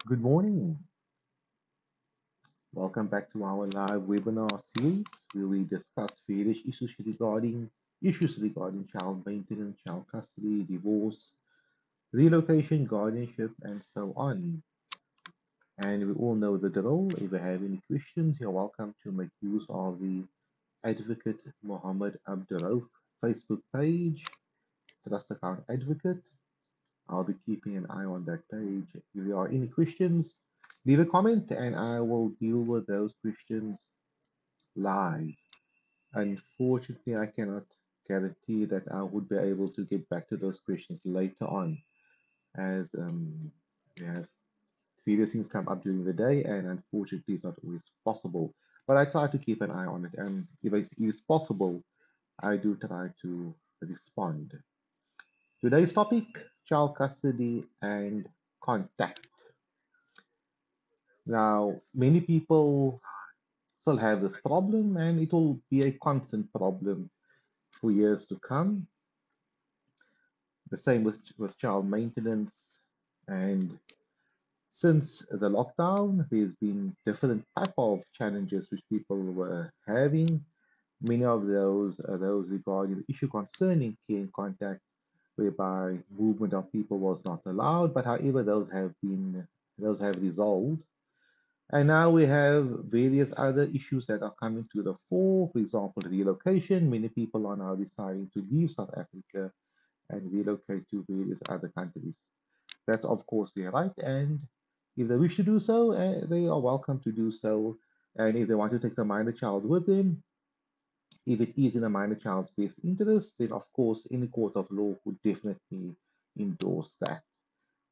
Good morning. Welcome back to our live webinar series where we discuss various issues regarding child maintenance, child custody, divorce, relocation, guardianship, and so on. And we all know the drill. If you have any questions, you're welcome to make use of the Advocate Mohammed Abduroaf Facebook page, Trust Account Advocate. I'll be keeping an eye on that page. If there are any questions, leave a comment and I will deal with those questions live. Unfortunately, I cannot guarantee that I would be able to get back to those questions later on, as we have various things come up during the day, and unfortunately, it's not always possible. But I try to keep an eye on it, and if it is possible, I do try to respond. Today's topic: child custody and contact. Now, many people still have this problem, and it will be a constant problem for years to come. The same with child maintenance. And since the lockdown, there's been different type of challenges which people were having. Many of those are those regarding the issue concerning care and contact, whereby movement of people was not allowed. But however, those have resolved. And now we have various other issues that are coming to the fore. For example, relocation. Many people are now deciding to leave South Africa and relocate to various other countries. That's, of course, their right. And if they wish to do so, they are welcome to do so. And if they want to take the minor child with them, if it is in a minor child's best interest, then, of course, any court of law would definitely endorse that.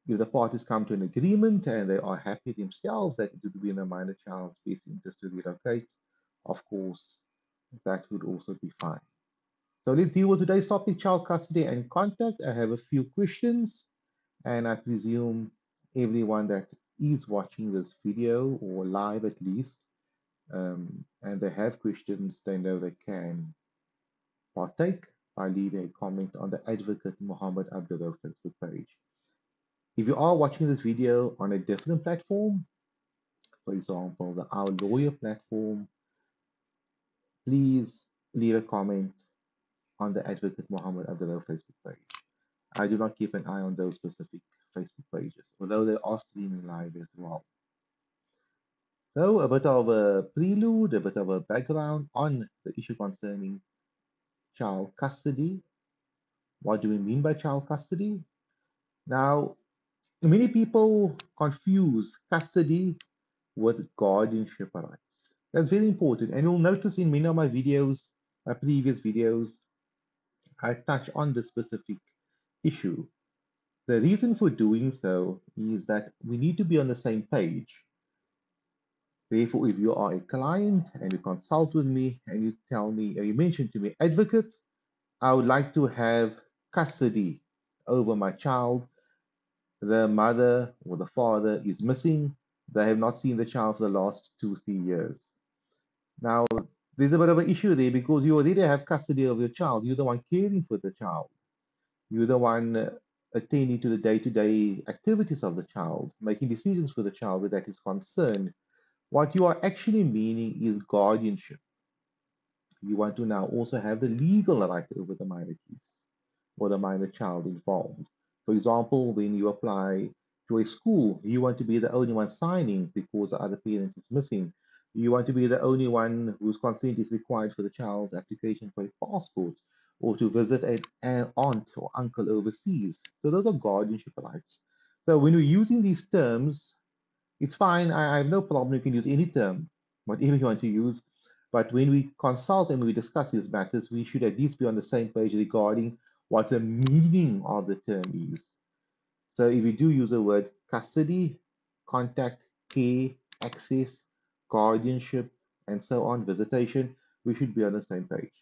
If the parties come to an agreement and they are happy themselves that it would be in a minor child's best interest to relocate, of course, that would also be fine. So let's deal with today's topic, child custody and contact. I have a few questions, and I presume everyone that is watching this video or live at least, and they have questions, they know they can partake by leaving a comment on the Advocate Muhammad Abdullah Facebook page. If you are watching this video on a different platform, for example, the Our Lawyer platform, please leave a comment on the Advocate Muhammad Abdullah Facebook page. I do not keep an eye on those specific Facebook pages, although they are streaming live as well. So, a bit of a prelude, a bit of a background on the issue concerning child custody. What do we mean by child custody? Now, many people confuse custody with guardianship rights. That's very important. And you'll notice in many of my videos, my previous videos, I touch on this specific issue. The reason for doing so is that we need to be on the same page. Therefore, if you are a client and you consult with me and you tell me, or you mention to me, advocate, I would like to have custody over my child. The mother or the father is missing. They have not seen the child for the last 2, 3 years. Now, there's a bit of an issue there because you already have custody of your child. You're the one caring for the child. You're the one attending to the day-to-day activities of the child, making decisions for the child where that is concerned. What you are actually meaning is guardianship. You want to now also have the legal right over the minor kids or the minor child involved. For example, when you apply to a school, you want to be the only one signing because the other parent is missing. You want to be the only one whose consent is required for the child's application for a passport or to visit an aunt or uncle overseas. So those are guardianship rights. So when we're using these terms, it's fine. I have no problem. You can use any term, whatever you want to use. But when we consult and we discuss these matters, we should at least be on the same page regarding what the meaning of the term is. So if we do use the word custody, contact, care, access, guardianship, and so on, visitation, we should be on the same page.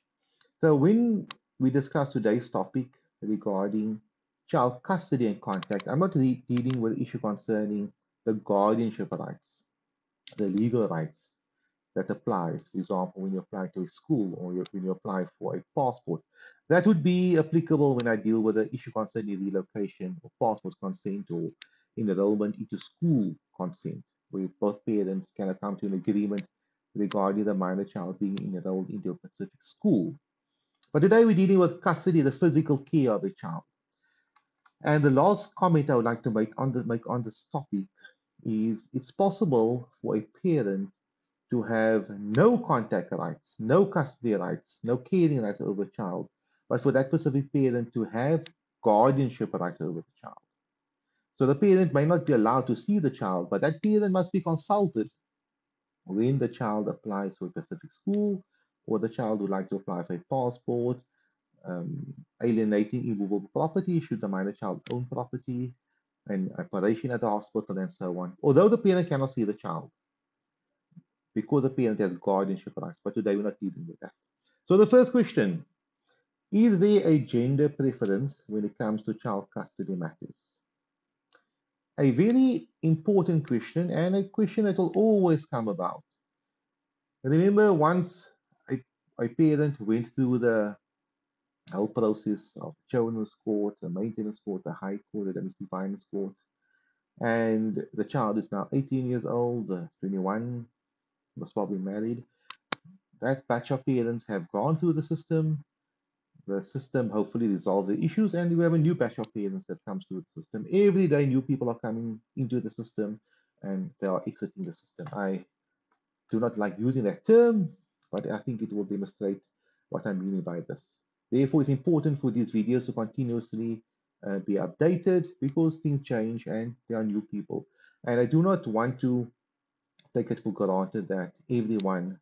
So when we discuss today's topic regarding child custody and contact, I'm not dealing with the issue concerning the guardianship rights, the legal rights that applies. For example, when you apply to a school or when you apply for a passport, that would be applicable when I deal with the issue concerning relocation or passport consent or enrollment into school consent, where both parents can come to an agreement regarding the minor child being enrolled into a specific school. But today we're dealing with custody, the physical care of a child. And the last comment I would like to make on this topic is it's possible for a parent to have no contact rights, no custody rights, no caring rights over a child, but for that specific parent to have guardianship rights over the child. So the parent may not be allowed to see the child, but that parent must be consulted when the child applies for a specific school or the child would like to apply for a passport, alienating immovable property should the minor child own property, and operation at the hospital and so on. Although the parent cannot see the child because the parent has guardianship rights, but today we're not dealing with that. So the first question, is there a gender preference when it comes to child custody matters? A very important question and a question that will always come about. Remember once a, a parent went through the whole process of children's court, the maintenance court, the high court, the domestic violence court, and the child is now 18 years old, 21, was probably married. That batch of parents have gone through the system. The system hopefully resolves the issues, and we have a new batch of parents that comes through the system. Every day, new people are coming into the system, and they are exiting the system. I do not like using that term, but I think it will demonstrate what I'm meaning by this. Therefore, it's important for these videos to continuously be updated because things change and there are new people. And I do not want to take it for granted that everyone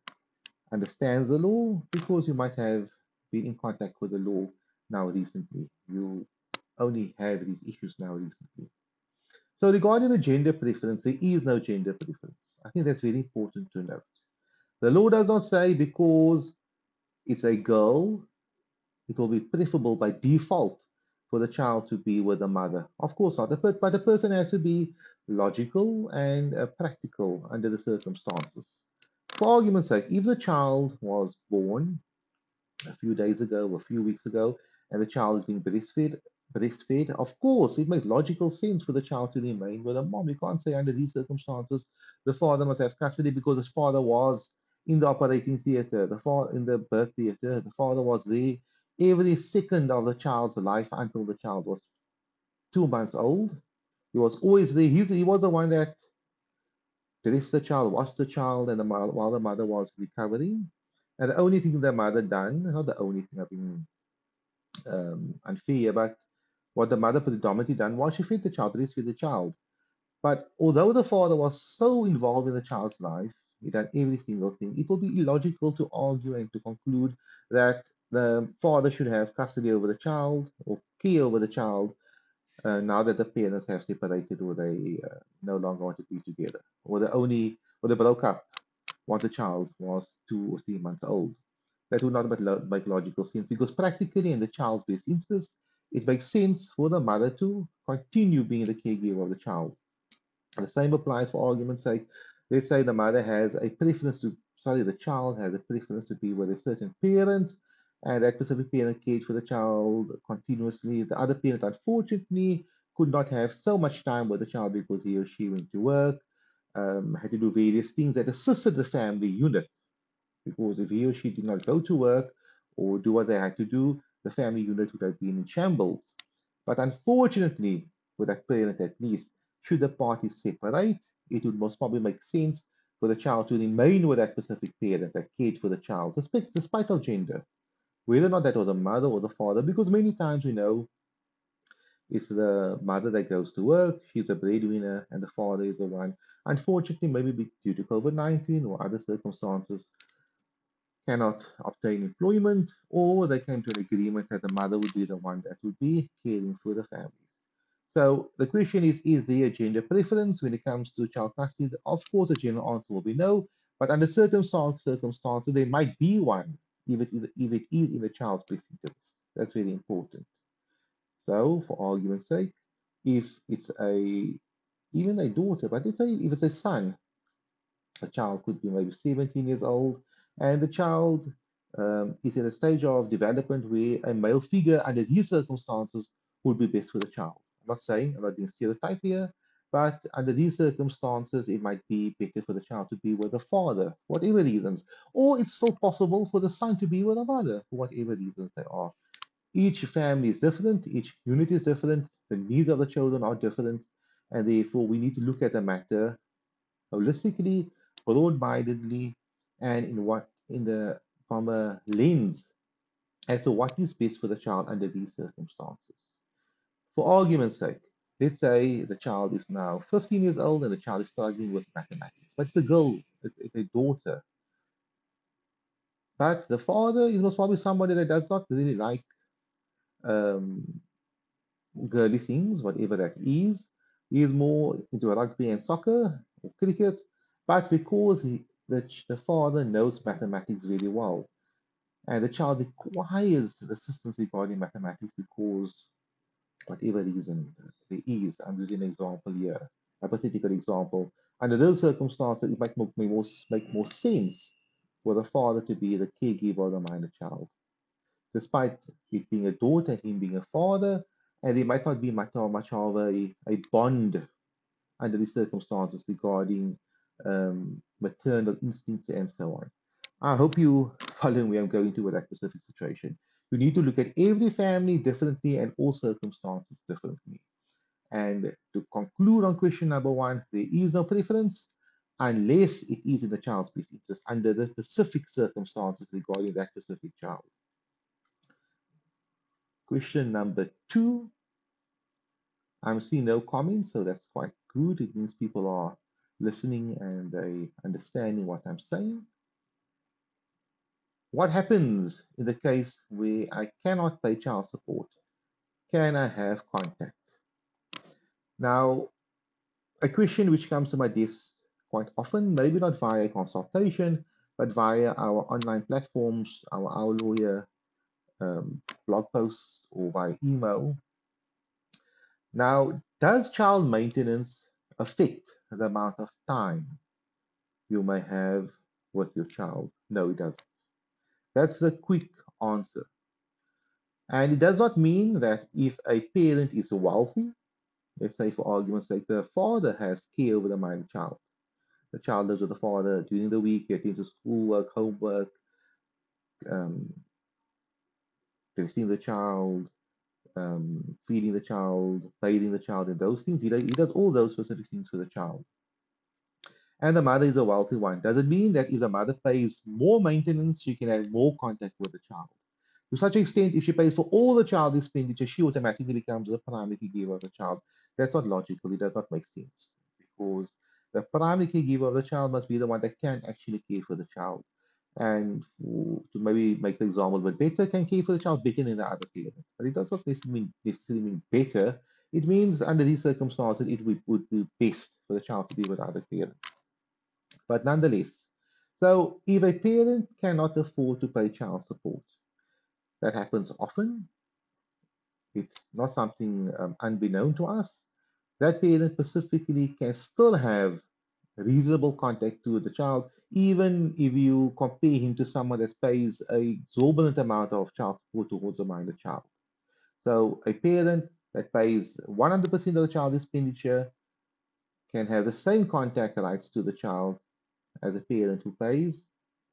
understands the law because you might have been in contact with the law now recently. You only have these issues now recently. So regarding the gender preference, there is no gender preference. I think that's very important to note. The law does not say because it's a girl, it will be preferable by default for the child to be with the mother. Of course not, but the person has to be logical and practical under the circumstances. For argument's sake, if the child was born a few days ago or a few weeks ago, and the child is being breastfed, of course, it makes logical sense for the child to remain with a mom. You can't say under these circumstances the father must have custody because his father was in the operating theater, the father in the birth theater, the father was there every second of the child's life until the child was 2 months old. He was always there. He was the one that dressed the child, washed the child, and while the mother was recovering. And the only thing the mother done, not the only thing I've been unfair, but what the mother predominantly done was she fed the child, breastfed the child. But although the father was so involved in the child's life, he done every single thing, it will be illogical to argue and to conclude that the father should have custody over the child or care over the child now that the parents have separated or they no longer want to be together, or they broke up once the child was 2 or 3 months old. That would not make logical sense because practically in the child's best interest, it makes sense for the mother to continue being the caregiver of the child. The same applies for argument's sake. Let's say the mother has a preference to, sorry, the child has a preference to be with a certain parent, and that specific parent cared for the child continuously. The other parent, unfortunately, could not have so much time with the child because he or she went to work, had to do various things that assisted the family unit because if he or she did not go to work or do what they had to do, the family unit would have been in shambles. But unfortunately, for that parent at least, should the parties separate, it would most probably make sense for the child to remain with that specific parent that cared for the child, despite of gender, whether or not that was the mother or the father, because many times we know it's the mother that goes to work, she's a breadwinner, and the father is the one. Unfortunately, maybe due to COVID-19 or other circumstances, cannot obtain employment, or they came to an agreement that the mother would be the one that would be caring for the families. So the question is there a gender preference when it comes to child custody? Of course, the general answer will be no, but under certain circumstances, there might be one if it is in the child's best interest. That's very important. So, for argument's sake, if it's even a daughter, but let's say if it's a son, a child could be maybe 17 years old, and the child is in a stage of development where a male figure under these circumstances would be best for the child. I'm not saying, I'm not being stereotype here, But under these circumstances, it might be better for the child to be with the father, whatever reasons. Or it's still possible for the son to be with the mother, for whatever reasons they are. Each family is different, each community is different, the needs of the children are different, and therefore we need to look at the matter holistically, broad-mindedly, and in the from a lens as to what is best for the child under these circumstances. For argument's sake, let's say the child is now 15 years old and the child is struggling with mathematics, but it's a girl, it's a daughter. But the father is most probably somebody that does not really like um, girly things, whatever that is. He is more into rugby and soccer or cricket, but because the father knows mathematics really well, and the child requires assistance regarding mathematics because whatever reason there is, I'm using an example here, a hypothetical example. Under those circumstances, it might make more sense for the father to be the caregiver of the minor child despite it being a daughter, him being a father, and there might not be much of a bond under these circumstances regarding maternal instincts and so on. I hope you following where I'm going to with that specific situation. You need to look at every family differently and all circumstances differently. And to conclude on question number one, there is no preference unless it is in the child's best interest under the specific circumstances regarding that specific child. Question number two, I'm seeing no comments, so that's quite good. It means people are listening and they understanding what I'm saying. What happens in the case where I cannot pay child support? Can I have contact? Now, a question which comes to my desk quite often, maybe not via consultation, but via our online platforms, our lawyer blog posts, or via email. Now, does child maintenance affect the amount of time you may have with your child? No, it doesn't. That's the quick answer. And it does not mean that if a parent is wealthy, let's say for argument's sake, the father has care over the minor child. The child lives with the father during the week, getting to schoolwork, homework, um, visiting the child, feeding the child, bathing the child, and those things. He does all those specific things for the child. And the mother is a wealthy one. Does it mean that if the mother pays more maintenance, she can have more contact with the child? To such an extent, if she pays for all the child expenditure, she automatically becomes the primary caregiver of the child. That's not logical. It does not make sense because the primary caregiver of the child must be the one that can actually care for the child. And to maybe make the example a bit better, can care for the child better than the other parent. But it does not necessarily mean better. It means under these circumstances, would be best for the child to be with the other parent. But nonetheless, so if a parent cannot afford to pay child support, that happens often. It's not something unbeknown to us. That parent specifically can still have reasonable contact to the child, even if you compare him to someone that pays a exorbitant amount of child support towards a minor child. So a parent that pays 100% of the child expenditure can have the same contact rights to the child as a parent who pays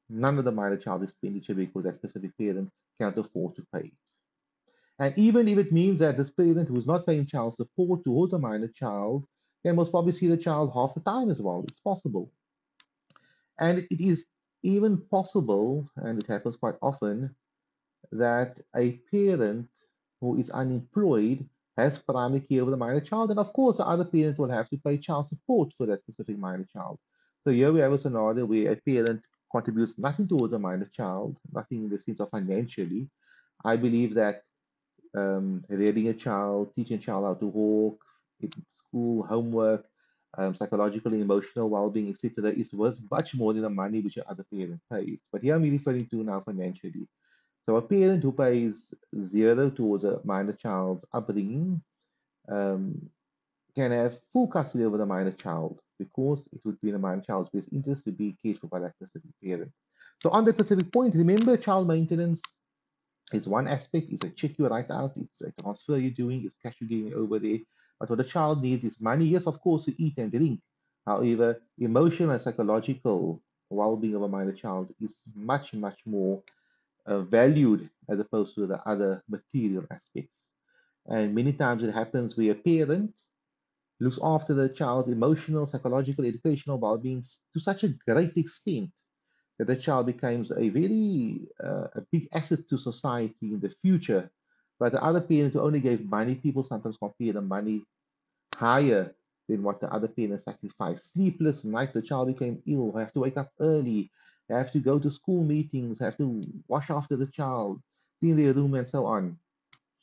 none of the minor child expenditure because that specific parent can't afford to pay it. And even if it means that this parent who's not paying child support towards a minor child can most probably see the child half the time as well. It's possible. And it is even possible, and it happens quite often, that a parent who is unemployed has primary care over the minor child. And of course, the other parent will have to pay child support for that specific minor child. So here we have a scenario where a parent contributes nothing towards a minor child, nothing in the sense of financially. I believe that rearing a child, teaching a child how to walk, in school, homework, psychological and emotional well-being, etc., is worth much more than the money which the other parent pays. But here I'm referring to now financially. So a parent who pays zero towards a minor child's upbringing um, can have full custody over the minor child because it would be in the minor child's best interest to be cared for by that specific parent. So on that specific point, remember child maintenance is one aspect. It's a check you write out. It's a transfer you're doing. It's cash you're giving over there. But what the child needs is money, yes, of course, to eat and drink. However, emotional and psychological well-being of a minor child is much, much more valued as opposed to the other material aspects. And many times it happens where a parent looks after the child's emotional, psychological, educational well-being to such a great extent that the child becomes a very a big asset to society in the future. But the other parent who only gave money, people sometimes compare the money higher than what the other parents sacrificed. Sleepless nights, the child became ill, have to wake up early, have to go to school meetings, have to wash after the child, clean their room, and so on.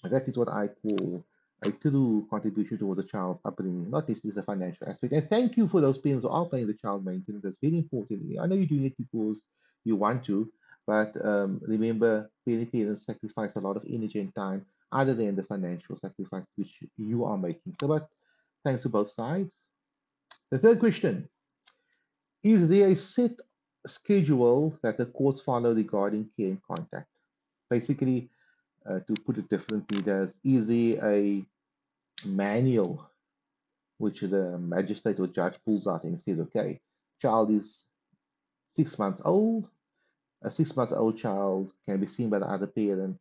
That is what I call a true contribution towards a child's upbringing, not just the financial aspect. And thank you for those parents who are paying the child maintenance. That's very important. I know you're doing it because you want to, but remember, many parents sacrifice a lot of energy and time other than the financial sacrifice which you are making. So, but thanks to both sides. The third question: is there a set schedule that the courts follow regarding care and contact? Basically, to put it differently, is there a manual which the magistrate or judge pulls out and says, okay, child is 6 months old. A 6 month old child can be seen by the other parent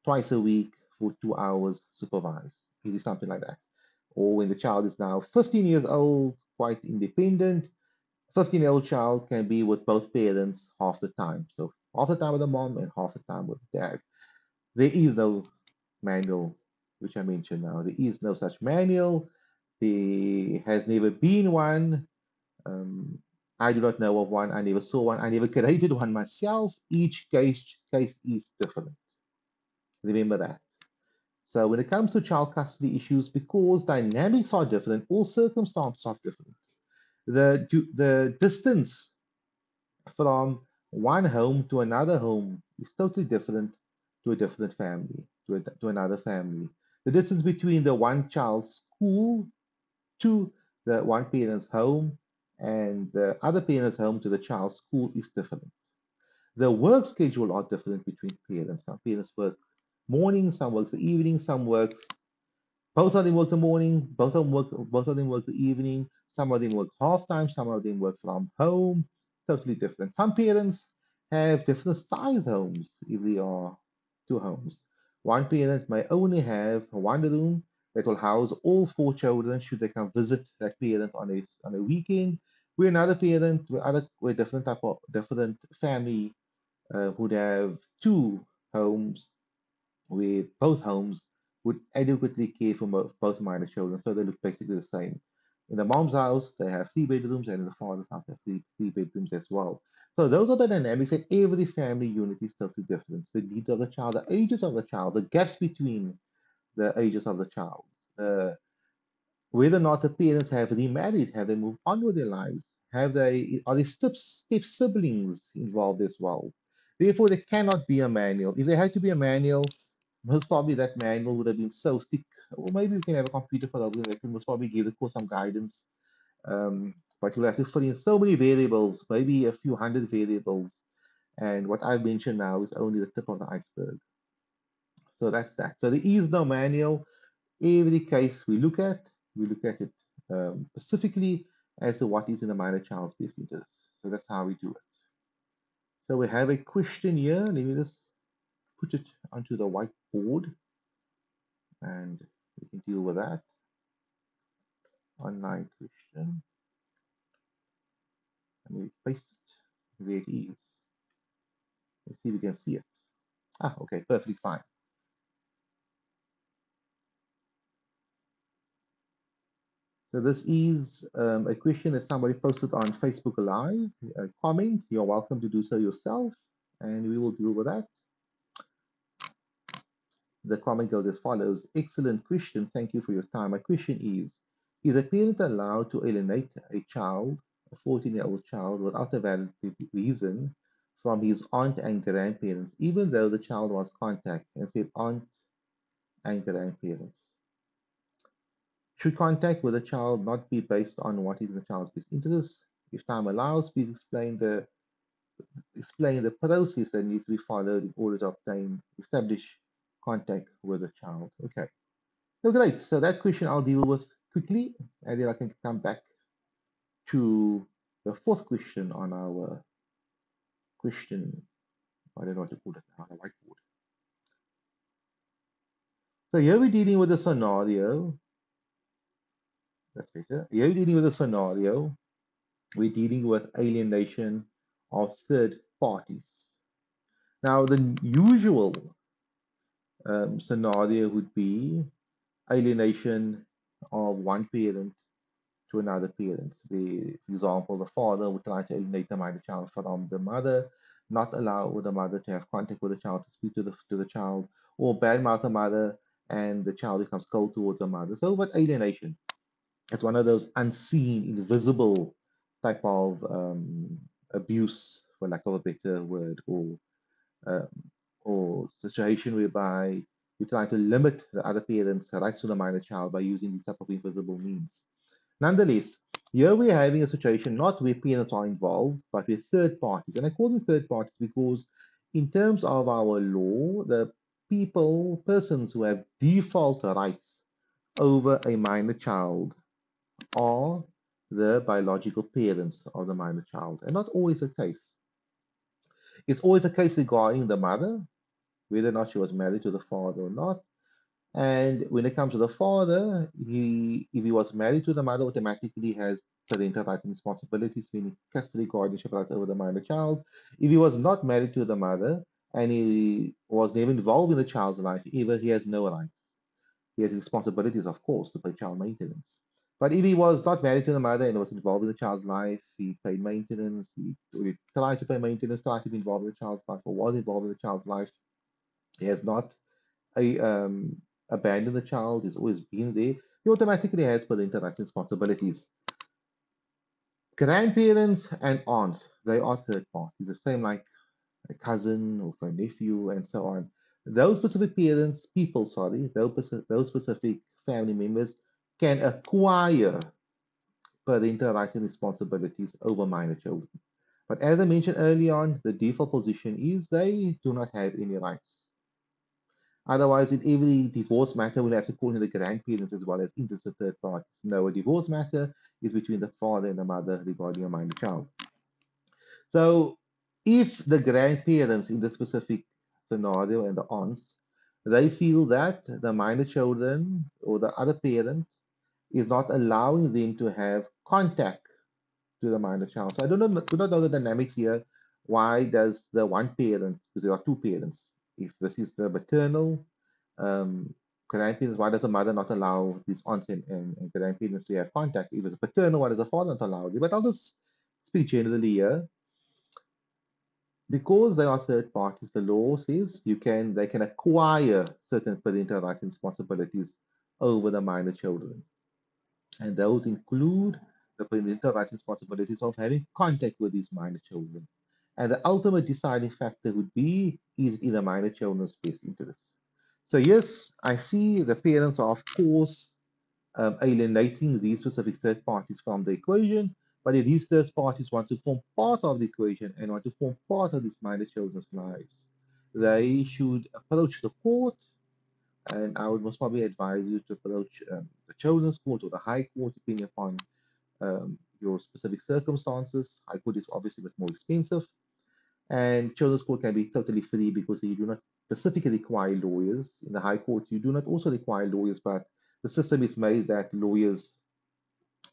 twice a week for 2 hours supervised. It is something like that. Or when the child is now 15 years old, quite independent, 15-year-old child can be with both parents half the time. So half the time with the mom and half the time with the dad. There is no manual, which I mentioned now. There is no such manual. There has never been one. Um, I do not know of one. I never saw one. I never created one myself. Each case is different. Remember that. So when it comes to child custody issues, because dynamics are different, all circumstances are different. The distance from one home to another home is totally different to a different family, to another family. The distance between the one child's school to the one parent's home and the other parent's home to the child's school is different. The work schedule are different between parents. Some parents work morning, some work the evening, some work both of them work the morning, both of them work the evening, some of them work half time, some of them work from home, totally different. Some parents have different size homes if they are two homes. One parent may only have one room that will house all four children should they come visit that parent on a weekend. Where another parent with different type of different family would have two homes where both homes would adequately care for both minor children, so they look basically the same. In the mom's house, they have three bedrooms, and in the father's house, they have three bedrooms as well. So those are the dynamics that every family unit is totally different. The needs of the child, the ages of the child, the gaps between the ages of the child, whether or not the parents have remarried, have they moved on with their lives, have they are there step siblings involved as well. Therefore, there cannot be a manual. If there had to be a manual, most probably that manual would have been so thick. Or maybe we can have a computer program that can most probably give the course some guidance. But you'll have to fill in so many variables, maybe a few hundred variables. And what I've mentioned now is only the tip of the iceberg. So that's that. So there is no manual. Every case we look at it specifically as to what is in a minor child's best interest. So that's how we do it. So we have a question here. Let me just put it onto the whiteboard and we can deal with that. Online question. And we paste it. There it is. Let's see if we can see it. Ah, okay, perfectly fine. So this is a question that somebody posted on Facebook Live. A comment. You're welcome to do so yourself, and we will deal with that. The comment goes as follows. Excellent question. Thank you for your time. My question is a parent allowed to alienate a child, a 14-year-old child, without a valid reason from his aunt and grandparents, even though the child was contact and said aunt and grandparents? Should contact with the child not be based on what is in the child's best interest? If time allows, please explain the process that needs to be followed in order to establish contact with the child. Okay. So great. So that question I'll deal with. quickly, and then I can come back to the fourth question on our question. I don't know what to put it now, the whiteboard. So here we're dealing with a scenario. That's better. Here we're dealing with a scenario. We're dealing with alienation of third parties. Now, the usual scenario would be alienation of one parent to another parent. For example, the father would try to alienate the minor child from the mother, not allow the mother to have contact with the child, to speak to the child, or badmouth the mother, and the child becomes cold towards the mother. So, what alienation? It's one of those unseen, invisible type of abuse, for lack of a better word, um, or situation whereby we try to limit the other parent's rights to the minor child by using these type of invisible means. Nonetheless, here we're having a situation not where parents are involved, but with third parties. And I call them third parties because, in terms of our law, the persons who have default rights over a minor child are the biological parents of the minor child, and not always the case. It's always a case regarding the mother, whether or not she was married to the father or not. And when it comes to the father, if he was married to the mother, automatically has parental rights and responsibilities, meaning custody, guardianship rights over the minor child. If he was not married to the mother and he was never involved in the child's life, either he has no rights. He has responsibilities, of course, to pay child maintenance. But if he was not married to the mother and was involved in the child's life, he paid maintenance, he tried to pay maintenance, tried to be involved in the child's life, or was involved in the child's life, he has not I abandoned the child, he's always been there, he automatically has parental rights and responsibilities. Grandparents and aunts, they are third parties, the same like a cousin or a nephew and so on. Those specific those specific family members can acquire parental rights and responsibilities over minor children. But as I mentioned early on, the default position is they do not have any rights. Otherwise, in every divorce matter, we'll have to call in the grandparents as well as interested third parties. No, a divorce matter is between the father and the mother regarding a minor child. So, if the grandparents in the specific scenario and the aunts, they feel that the minor children or the other parent is not allowing them to have contact to the minor child. So I do not know the dynamics here. Why does the one parent, because there are two parents, if this is the maternal grandparents, why does the mother not allow these aunts and grandparents to have contact? If it's a paternal, why does the father not allow it? But I'll just speak generally here. Because they are third parties, the law says they can acquire certain parental rights and responsibilities over the minor children. And those include the parental rights and responsibilities of having contact with these minor children. And the ultimate deciding factor would be, is it in the minor children's best interest? So yes, I see the parents are, of course, alienating these specific third parties from the equation, but if these third parties want to form part of the equation and want to form part of these minor children's lives, they should approach the court, and I would most probably advise you to approach the children's court or the high court, depending upon your specific circumstances. High court is obviously a bit more expensive, and children's court can be totally free because you do not specifically require lawyers. In the high court, you do not also require lawyers, but the system is made that lawyers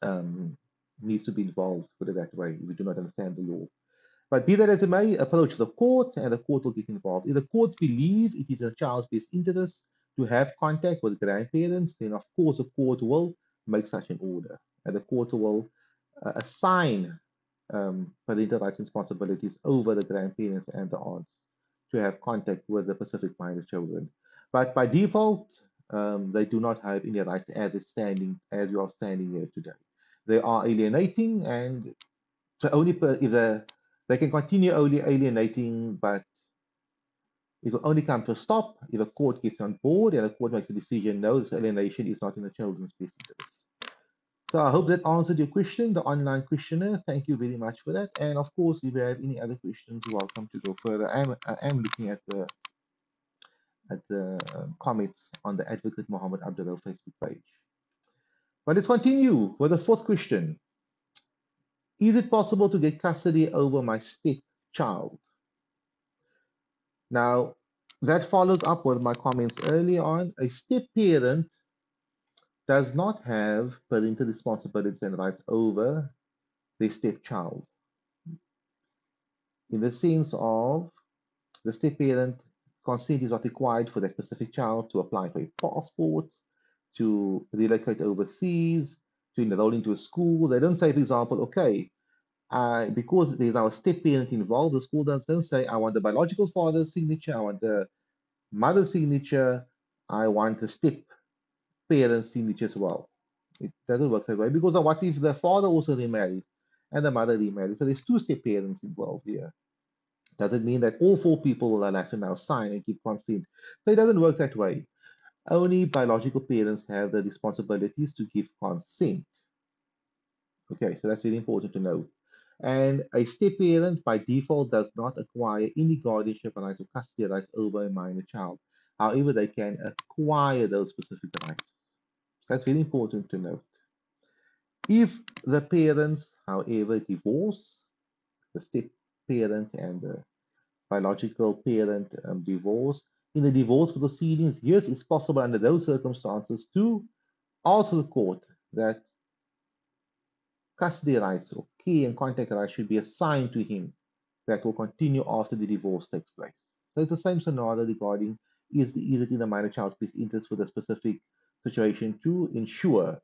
um, needs to be involved, put it that way, if you do not understand the law. But be that as it may, approach the court and the court will get involved. If the courts believe it is in a child's best interest to have contact with grandparents, then of course the court will make such an order. And the court will assign parental rights and responsibilities over the grandparents and the aunts to have contact with the Pacific minor children. But by default, they do not have any rights as you are standing here today. They are alienating, and so only if they can continue only alienating, but it will only come to a stop if a court gets on board and the court makes a decision. No, this alienation is not in the children's best interest. So I hope that answered your question, the online questionnaire. Thank you very much for that. And of course, if you have any other questions, you're welcome to go further. I am looking at the comments on the Advocate Mohammed Abduroaf Facebook page. But let's continue with the fourth question. Is it possible to get custody over my stepchild? Now, that follows up with my comments earlier on. A step parent does not have parental responsibilities and rights over their stepchild in the sense of the step parent consent is not required for that specific child to apply for a passport, to relocate overseas, to enroll into a school. They don't say, for example, okay, because there's now a step parent involved, the school doesn't say, I want the biological father's signature, I want the mother's signature, I want the step parent's signature as well. It doesn't work that way because what if the father also remarried and the mother remarried? So there's two step parents involved here. Doesn't mean that all four people will have to now sign and give consent. So it doesn't work that way. Only biological parents have the responsibilities to give consent. Okay, so that's very important to know. And a step parent by default does not acquire any guardianship rights or custody rights over a minor child. However, they can acquire those specific rights. That's very important to note. If the parents, however, divorce, the step parent and the biological parent divorce, in the divorce proceedings, yes, it's possible under those circumstances to ask the court that custody rights or key and contact rights should be assigned to him that will continue after the divorce takes place. So it's the same scenario regarding is it in the minor child's best interest for the specific situation to ensure.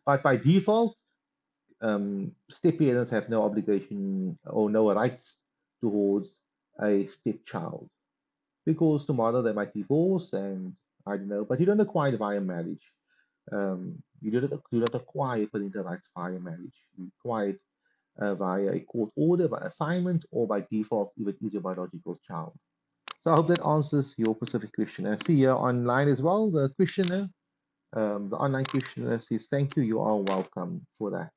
But by default, step parents have no obligation or no rights towards a stepchild because tomorrow they might divorce and I don't know, but you don't acquire via marriage. You don't acquire parental rights via marriage. You acquire it via a court order, by assignment, or by default if it is your biological child. So I hope that answers your specific question. And I see here online as well, the questioner, the online questioner says, thank you, you are welcome for that.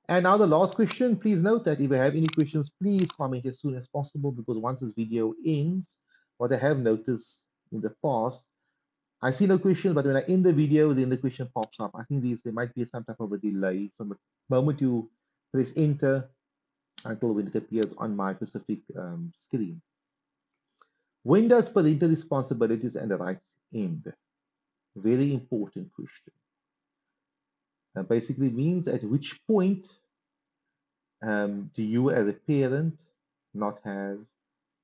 And now the last question, please note that if you have any questions, please comment as soon as possible because once this video ends, what I have noticed in the past, I see no question, but when I end the video, then the question pops up. I think there might be some type of a delay from the moment you press enter until when it appears on my specific screen. When does parental responsibilities and rights end? Very important question. Basically means at which point do you as a parent not have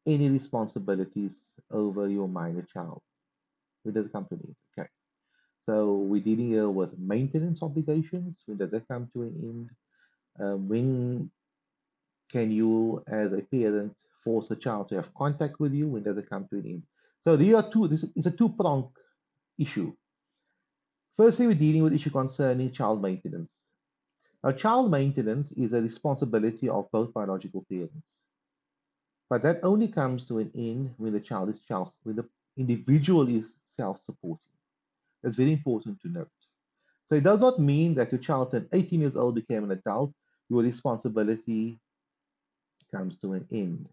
any responsibilities over your minor child? When does it come to an end? Okay. So we're dealing here with maintenance obligations. When does that come to an end? When can you, as a parent, force a child to have contact with you? When does it come to an end? So these are two. This is a two-pronged issue. Firstly, we're dealing with issue concerning child maintenance. Now, child maintenance is a responsibility of both biological parents, but that only comes to an end when when the individual is self-supporting. That's very important to note. So it does not mean that your child turned 18 years old, became an adult, your responsibility comes to an end.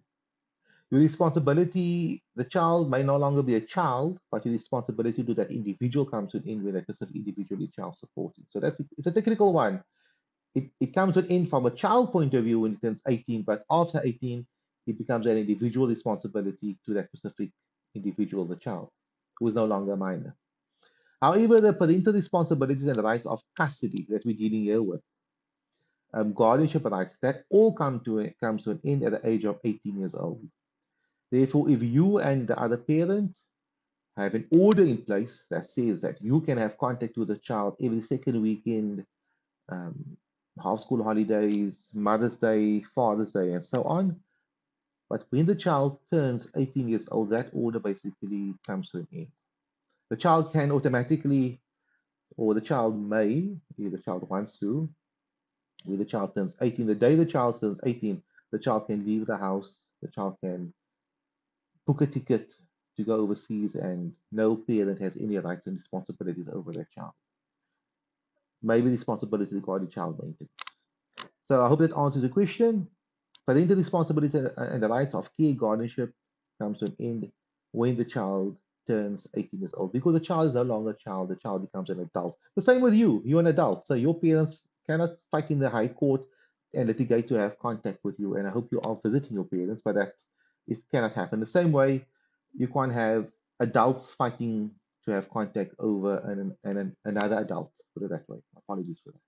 Your responsibility, the child may no longer be a child, but your responsibility to that individual comes to an end when that specific individual is child supporting. So it's a technical one. It comes to an end from a child point of view when it turns 18, but after 18, it becomes an individual responsibility to that specific individual, the child, who is no longer a minor. However, the parental responsibilities and the rights of custody that we're dealing here with, guardianship rights, that all comes to an end at the age of 18 years old. Therefore, if you and the other parent have an order in place that says that you can have contact with the child every second weekend, um, half school holidays, Mother's Day, Father's Day, and so on. But when the child turns 18 years old, that order basically comes to an end. The child can automatically, or the child may, if the child wants to, when the child turns 18, the day the child turns 18, the child can leave the house, the child can book a ticket to go overseas, and no parent has any rights and responsibilities over their child. Maybe responsibility regarding child maintenance. So I hope that answers the question. Parental responsibility and the rights of care guardianship comes to an end when the child turns 18 years old, because the child is no longer a child, the child becomes an adult. The same with you, you're an adult. So your parents cannot fight in the high court and litigate to have contact with you. And I hope you are visiting your parents, but that it cannot happen. The same way you can't have adults fighting to have contact over another adult. Put it that way. Apologies for that.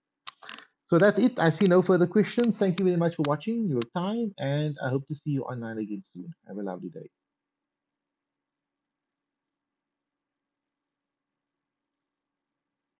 So that's it. I see no further questions. Thank you very much for watching your time, and I hope to see you online again soon. Have a lovely day.